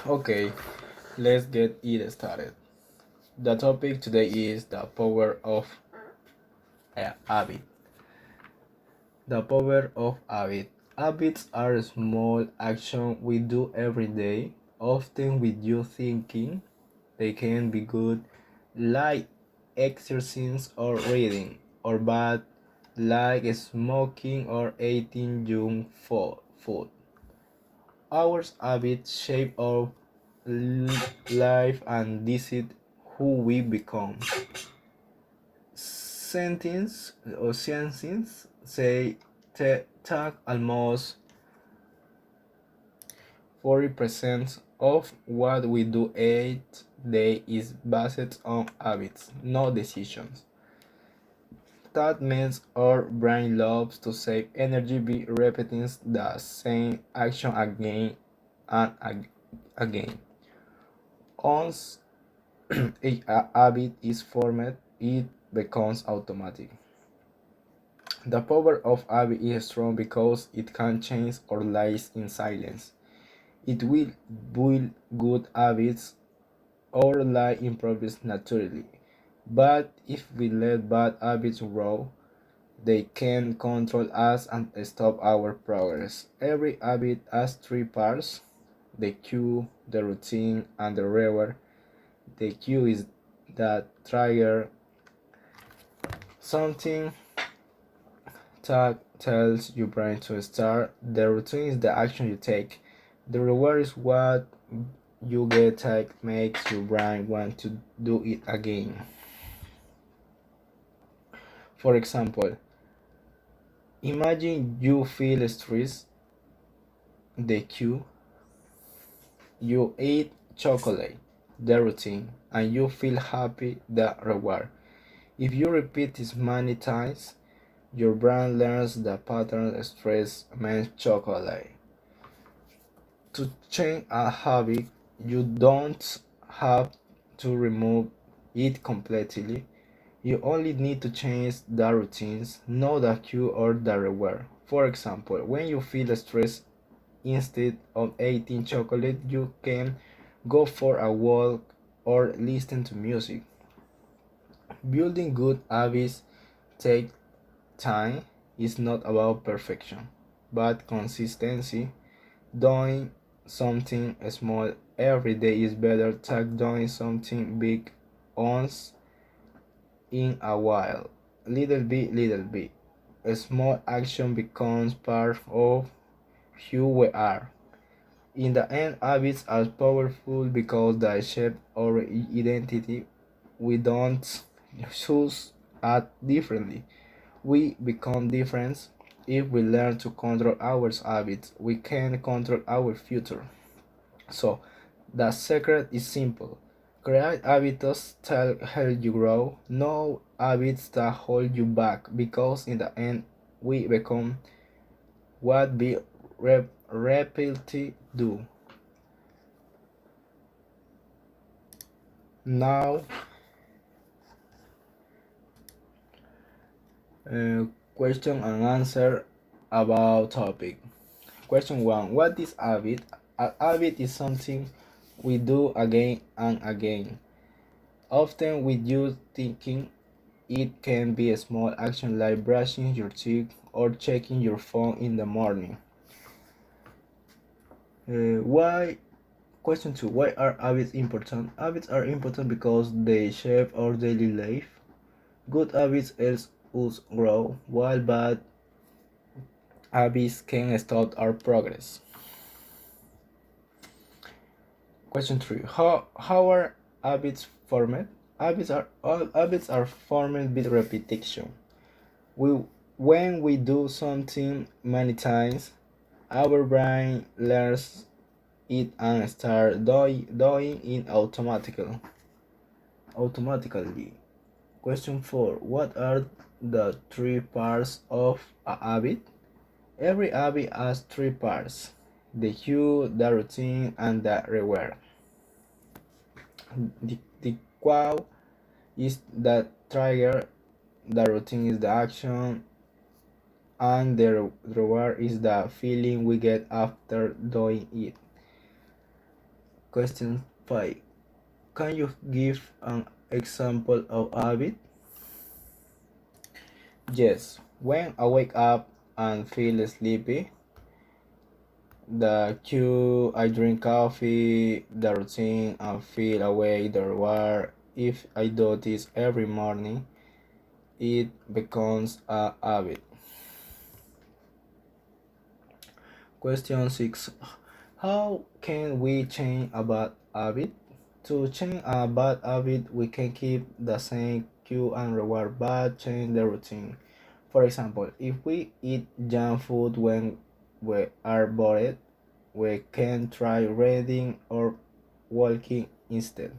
Okay, let's get it started. The topic today is the power of a habit. The power of habit. Habits are small actions we do every day, often with you thinking. They can be good, like exercise or reading, or bad, like smoking or eating junk food. Our habits shape our life and decide who we become. Scientists say that almost 40% of what we do each day is based on habits, not decisions. That means our brain loves to save energy by repeating the same action again and again. Once a habit is formed, it becomes automatic. The power of habit is strong because it can change our lives in silence. It will build good habits, our life improves naturally. But if we let bad habits grow, they can control us and stop our progress. Every habit has three parts: the cue, the routine, and the reward. The cue is that trigger, something that tells your brain to start. The routine is the action you take. The reward is what you get that makes your brain want to do it again. For example, imagine you feel stressed, the cue, you eat chocolate, the routine, and you feel happy, the reward. If you repeat this many times, your brain learns the pattern stress means chocolate. To change a habit, you don't have to remove it completely. You only need to change the routines, not the cue or the reward. For example, when you feel stressed, instead of eating chocolate, you can go for a walk or listen to music. Building good habits takes time. It's not about perfection, but consistency. Doing something small every day is better than doing something big once in a while. Little bit, little bit. A small action becomes part of who we are. In the end, habits are powerful because they shape our identity. We don't choose act differently. We become different. If we learn to control our habits, we can control our future. So, the secret is simple. Create habits that help you grow, no habits that hold you back, because in the end, we become what we repeatedly do. Now, question and answer about topic. Question 1. What is habit? A habit is something we do again and again, often with you thinking. It can be a small action like brushing your teeth or checking your phone in the morning. Why? Question 2. Why are habits important? Habits are important because they shape our daily life. Good habits help us grow, while bad habits can stop our progress. Question 3. How are habits formed? Habits are formed with repetition. We when we do something many times, our brain learns it and start doing it automatically. Question 4. What are the three parts of a habit? Every habit has three parts: the cue, the routine, and the reward. The cue is the trigger, the routine is the action, and the reward is the feeling we get after doing it. Question 5. Can you give an example of habit? Yes. When I wake up and feel sleepy, the cue I drink coffee, the routine and feel awake, the reward. If I do this every morning, it becomes a habit. Question 6. How can we change a bad habit? To change a bad habit, we can keep the same cue and reward but change the routine. For example, if we eat junk food when we are bored, we can try reading or walking instead.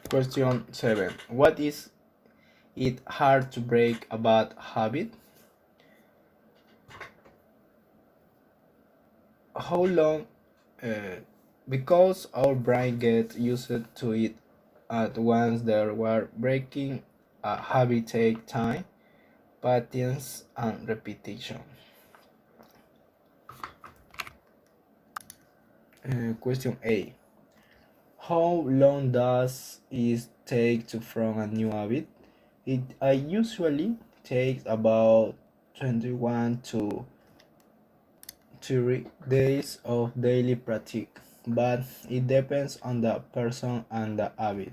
Question 7. What is it hard to break a bad habit? How long? Because our brain gets used to it at once. There were breaking a habit take time, patience, and repetition. Question A. How long does it take to form a new habit? It usually takes about 21 to 30 days of daily practice, but it depends on the person and the habit.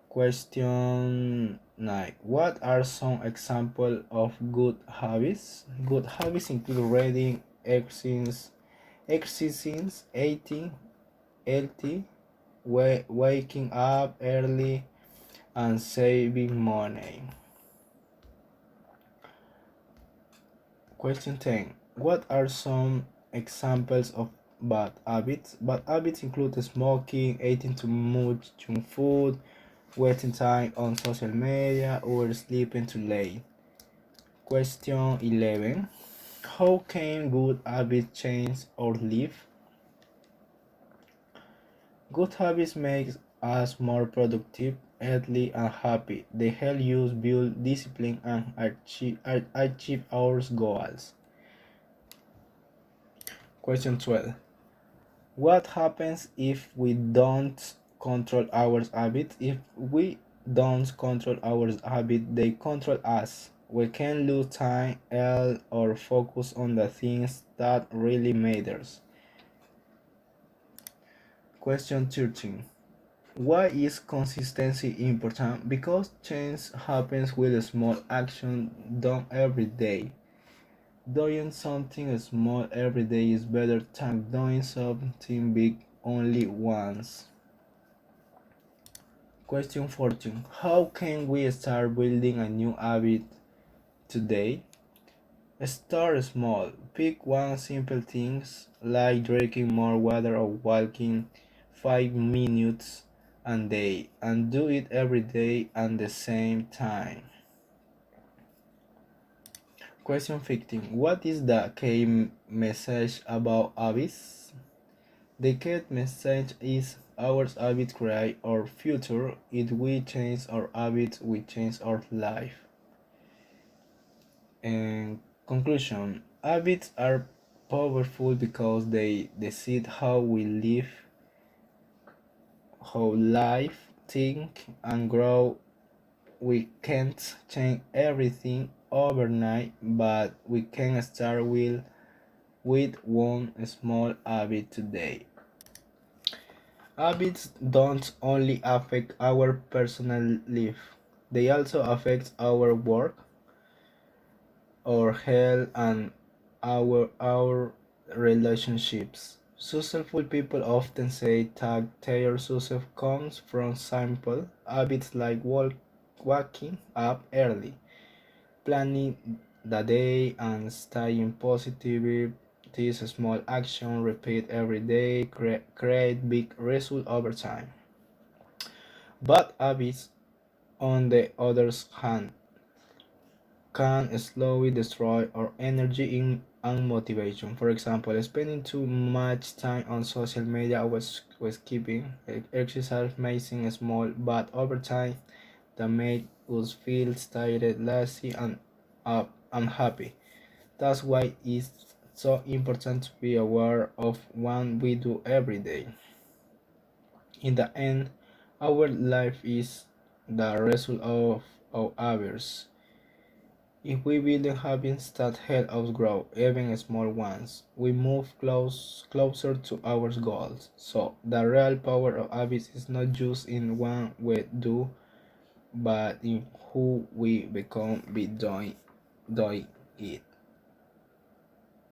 Question 9. What are some examples of good habits? Good habits include reading, exercising, eating healthy, waking up early, and saving money. Question 10. What are some examples of bad habits? Bad habits include smoking, eating too much junk food, wasting time on social media, or sleeping too late. Question 11. How can good habits change our life? Good habits make us more productive, healthy, and happy. They help us build discipline and achieve our goals. Question 12. What happens if we don't control our habits? If we don't control our habits, they control us. We can lose time, health, or focus on the things that really matters. Question 13. Why is consistency important? Because change happens with a small action done every day. Doing something small every day is better than doing something big only once. Question 14. How can we start building a new habit today? Start small. Pick one simple thing like drinking more water or walking 5 minutes a day and do it every day at the same time. Question 15. What is the key message about habits? The key message is our habits create our future. If we change our habits, we change our life. And conclusion, habits are powerful because they decide how we live, how life, think, and grow. We can't change everything overnight, but we can start with one small habit today. Habits don't only affect our personal life, they also affect our work, our health, and our relationships. Successful people often say that their success comes from simple habits like waking up early, planning the day, and staying positive. This small action repeat every day create big result over time. Bad habits, on the other hand, can slowly destroy our energy and motivation. For example, spending too much time on social media was keeping exercise may seem small, but over time that make us feel tired, lazy, and unhappy. That's why it's so important to be aware of what we do every day. In the end, our life is the result of our habits. If we build habits that help us grow, even small ones, we move closer to our goals. So the real power of habits is not just in what we do, but in who we become by doing it.